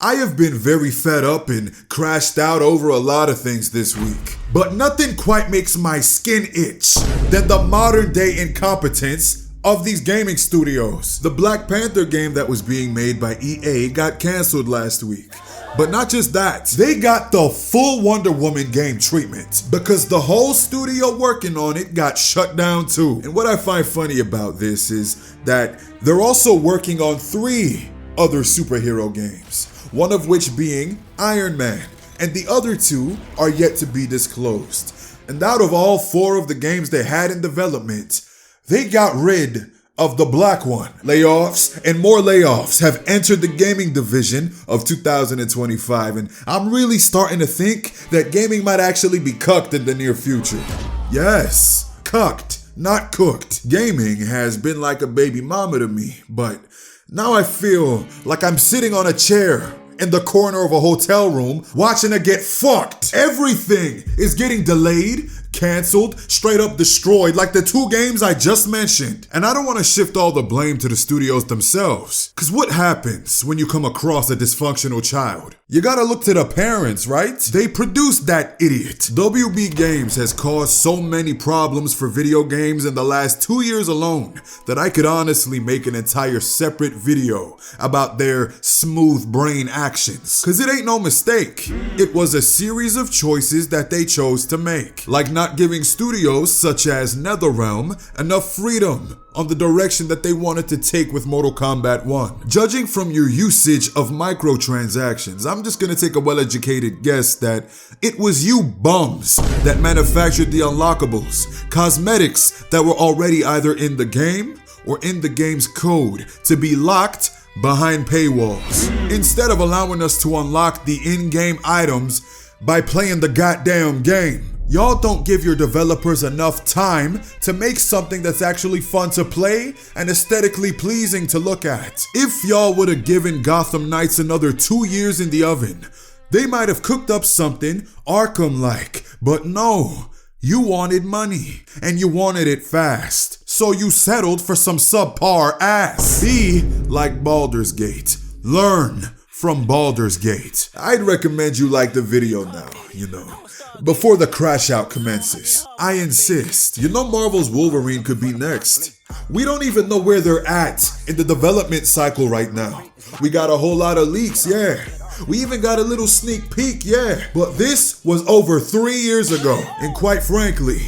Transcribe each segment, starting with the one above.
I have been very fed up and crashed out over a lot of things this week. But nothing quite makes my skin itch than the modern day incompetence of these gaming studios. The Black Panther game that was being made by EA got canceled last week. But not just that, they got the full Wonder Woman game treatment because the whole studio working on it got shut down too. And what I find funny about this is that they're also working on 3 other superhero games, one of which being Iron Man, and the other 2 are yet to be disclosed. And out of all 4 of the games they had in development, they got rid of the black one. Layoffs and more layoffs have entered the gaming division of 2025, and I'm really starting to think that gaming might actually be cucked in the near future. Yes, cucked, not cooked. Gaming has been like a baby mama to me, but now I feel like I'm sitting on a chair in the corner of a hotel room watching it get fucked. Everything is getting delayed, canceled, straight up destroyed, like the 2 games I just mentioned. And I don't want to shift all the blame to the studios themselves. Cause what happens when you come across a dysfunctional child? You gotta look to the parents, right? They produced that idiot. WB Games has caused so many problems for video games in the last 2 years alone that I could honestly make an entire separate video about their smooth brain actions. Cause it ain't no mistake. It was a series of choices that they chose to make. Like not giving studios such as NetherRealm enough freedom on the direction that they wanted to take with Mortal Kombat 1. Judging from your usage of microtransactions, I'm just gonna take a well-educated guess that it was you bums that manufactured the unlockables, cosmetics that were already either in the game or in the game's code to be locked behind paywalls, instead of allowing us to unlock the in-game items by playing the goddamn game. Y'all don't give your developers enough time to make something that's actually fun to play and aesthetically pleasing to look at. If y'all would have given Gotham Knights another 2 years in the oven, they might have cooked up something Arkham-like. But no, you wanted money, and you wanted it fast. So you settled for some subpar ass. Be like Baldur's Gate. Learn from Baldur's Gate. I'd recommend you like the video now, before the crash out commences. I insist. Marvel's Wolverine could be next. We don't even know where they're at in the development cycle right now. We got a whole lot of leaks, yeah. We even got a little sneak peek, yeah. But this was over 3 years ago. And quite frankly,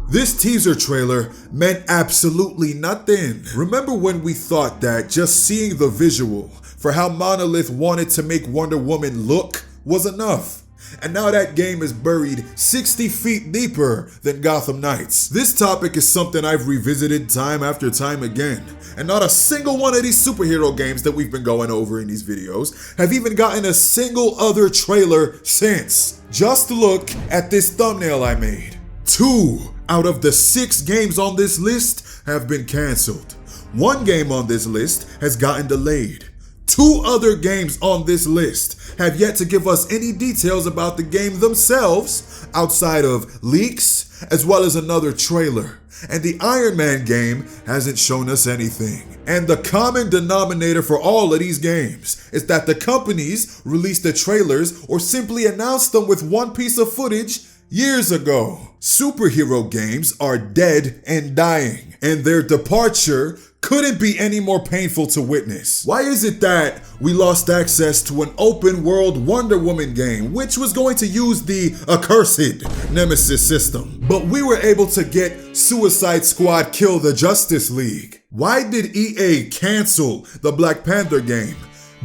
this teaser trailer meant absolutely nothing. Remember when we thought that just seeing the visual for how Monolith wanted to make Wonder Woman look was enough? And now that game is buried 60 feet deeper than Gotham Knights. This topic is something I've revisited time after time again. And not a single one of these superhero games that we've been going over in these videos have even gotten a single other trailer since. Just look at this thumbnail I made. 2 out of the 6 games on this list have been canceled. 1 game on this list has gotten delayed. 2 other games on this list have yet to give us any details about the game themselves outside of leaks as well as another trailer. And the Iron Man game hasn't shown us anything. And the common denominator for all of these games is that the companies released the trailers or simply announced them with 1 piece of footage years ago. Superhero games are dead and dying, and their departure couldn't be any more painful to witness. Why is it that we lost access to an open world Wonder Woman game, which was going to use the accursed Nemesis system, but we were able to get Suicide Squad Kill the Justice League? Why did EA cancel the Black Panther game,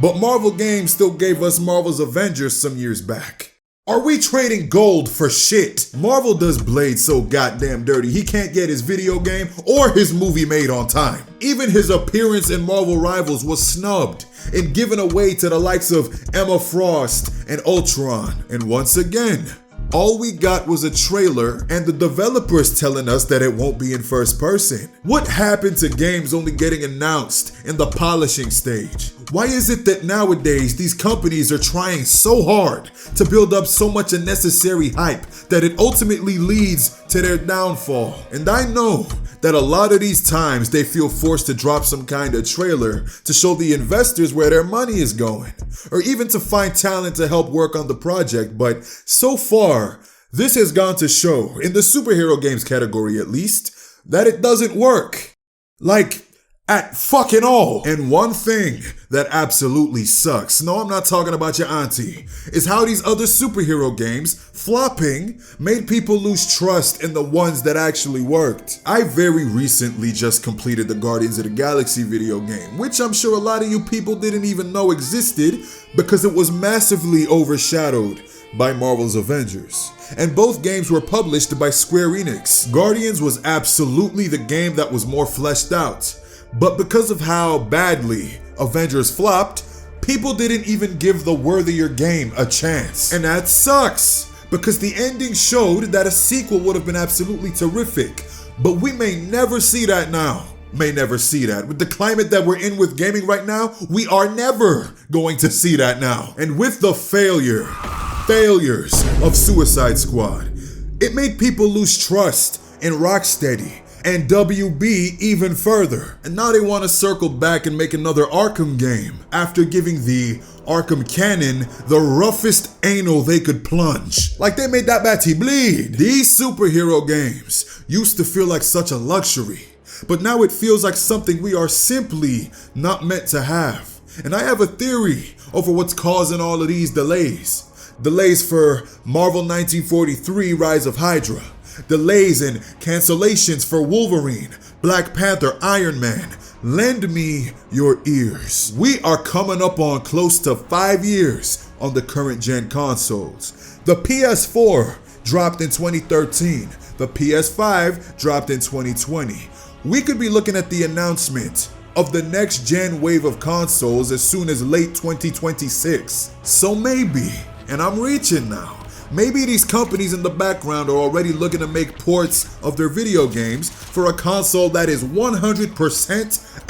but Marvel Games still gave us Marvel's Avengers some years back? Are we trading gold for shit? Marvel does Blade so goddamn dirty, he can't get his video game or his movie made on time. Even his appearance in Marvel Rivals was snubbed and given away to the likes of Emma Frost and Ultron. And once again, all we got was a trailer and the developers telling us that it won't be in first person. What happened to games only getting announced in the polishing stage? Why is it that nowadays these companies are trying so hard to build up so much unnecessary hype that it ultimately leads to their downfall? And I know that a lot of these times they feel forced to drop some kind of trailer to show the investors where their money is going, or even to find talent to help work on the project, but so far, this has gone to show, in the superhero games category at least, that it doesn't work. Like, at fucking all. And one thing that absolutely sucks, no, I'm not talking about your auntie, is how these other superhero games flopping made people lose trust in the ones that actually worked. I very recently just completed the Guardians of the Galaxy video game, which I'm sure a lot of you people didn't even know existed because it was massively overshadowed by Marvel's Avengers. And both games were published by Square Enix. Guardians was absolutely the game that was more fleshed out. But because of how badly Avengers flopped, people didn't even give the worthier game a chance. And that sucks, because the ending showed that a sequel would have been absolutely terrific. But we may never see that now. May never see that. With the climate that we're in with gaming right now, we are never going to see that now. And with the failures of Suicide Squad, it made people lose trust in Rocksteady and WB even further. And now they want to circle back and make another Arkham game after giving the Arkham canon the roughest anal they could plunge. Like they made that batty bleed. These superhero games used to feel like such a luxury, but now it feels like something we are simply not meant to have. And I have a theory over what's causing all of these delays. Delays for Marvel 1943 Rise of Hydra. Delays and cancellations for Wolverine, Black Panther, Iron Man. Lend me your ears. We are coming up on close to 5 years on the current gen consoles. The PS4 dropped in 2013. The PS5 dropped in 2020. We could be looking at the announcement of the next gen wave of consoles as soon as late 2026. So maybe, and I'm reaching now, maybe these companies in the background are already looking to make ports of their video games for a console that is 100%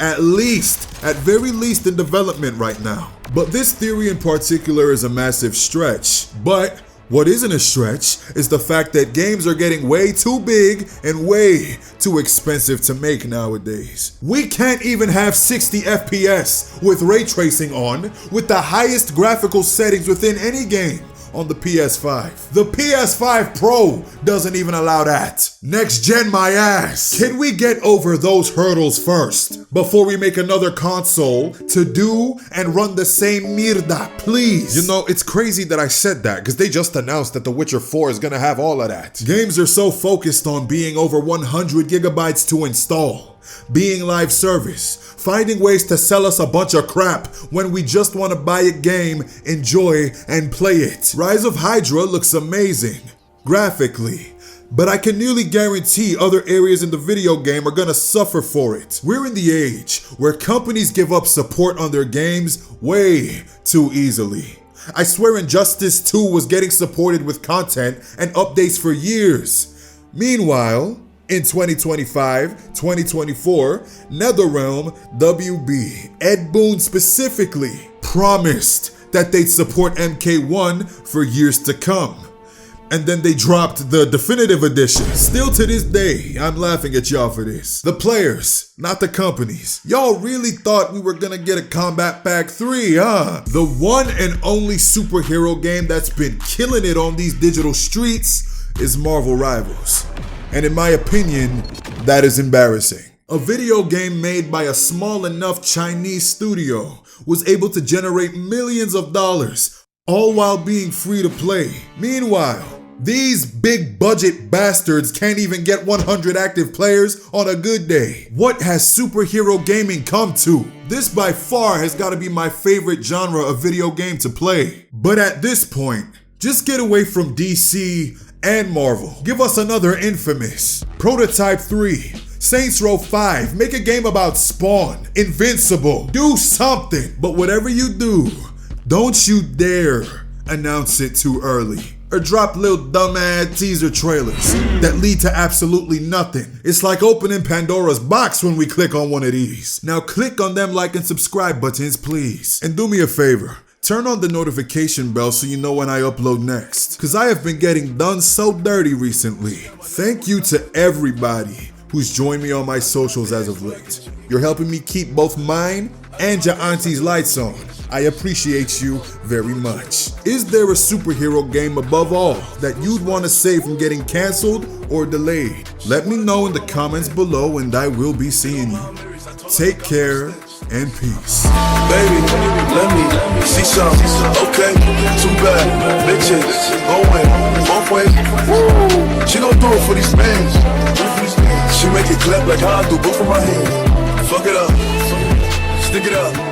at very least in development right now. But this theory in particular is a massive stretch. But what isn't a stretch is the fact that games are getting way too big and way too expensive to make nowadays. We can't even have 60 FPS with ray tracing on with the highest graphical settings within any game on the PS5. The PS5 Pro doesn't even allow that. Next gen my ass. Can we get over those hurdles first before we make another console to do and run the same mierda, please? You know, it's crazy that I said that because they just announced that The Witcher 4 is gonna have all of that. Games are so focused on being over 100 gigabytes to install, being live service, finding ways to sell us a bunch of crap when we just want to buy a game, enjoy, and play it. Rise of Hydra looks amazing, graphically, but I can nearly guarantee other areas in the video game are gonna suffer for it. We're in the age where companies give up support on their games way too easily. I swear Injustice 2 was getting supported with content and updates for years. Meanwhile, in 2025, 2024, NetherRealm, WB, Ed Boon specifically, promised that they'd support MK1 for years to come. And then they dropped the definitive edition. Still to this day, I'm laughing at y'all for this. The players, not the companies. Y'all really thought we were gonna get a Combat Pack 3, huh? The one and only superhero game that's been killing it on these digital streets is Marvel Rivals. And in my opinion, that is embarrassing. A video game made by a small enough Chinese studio was able to generate millions of dollars, all while being free to play. Meanwhile, these big budget bastards can't even get 100 active players on a good day. What has superhero gaming come to? This by far has got to be my favorite genre of video game to play. But at this point, just get away from DC and Marvel. Give us another Infamous, Prototype 3, Saints Row 5, make a game about Spawn, Invincible, do something. But whatever you do, don't you dare announce it too early. or drop little dumbass teaser trailers that lead to absolutely nothing. It's like opening Pandora's box when we click on one of these. Now click on them like and subscribe buttons, please. And do me a favor. Turn on the notification bell so you know when I upload next. Cause I have been getting done so dirty recently. Thank you to everybody who's joined me on my socials as of late. You're helping me keep both mine and your auntie's lights on. I appreciate you very much. Is there a superhero game above all that you'd want to save from getting canceled or delayed? Let me know in the comments below and I will be seeing you. Take care and peace. Baby, let me see some. Okay, too bad. Bitches, going both ways. She gon' do it for these fans. She make it clap like how I do both of my hands. Fuck it up, stick it up.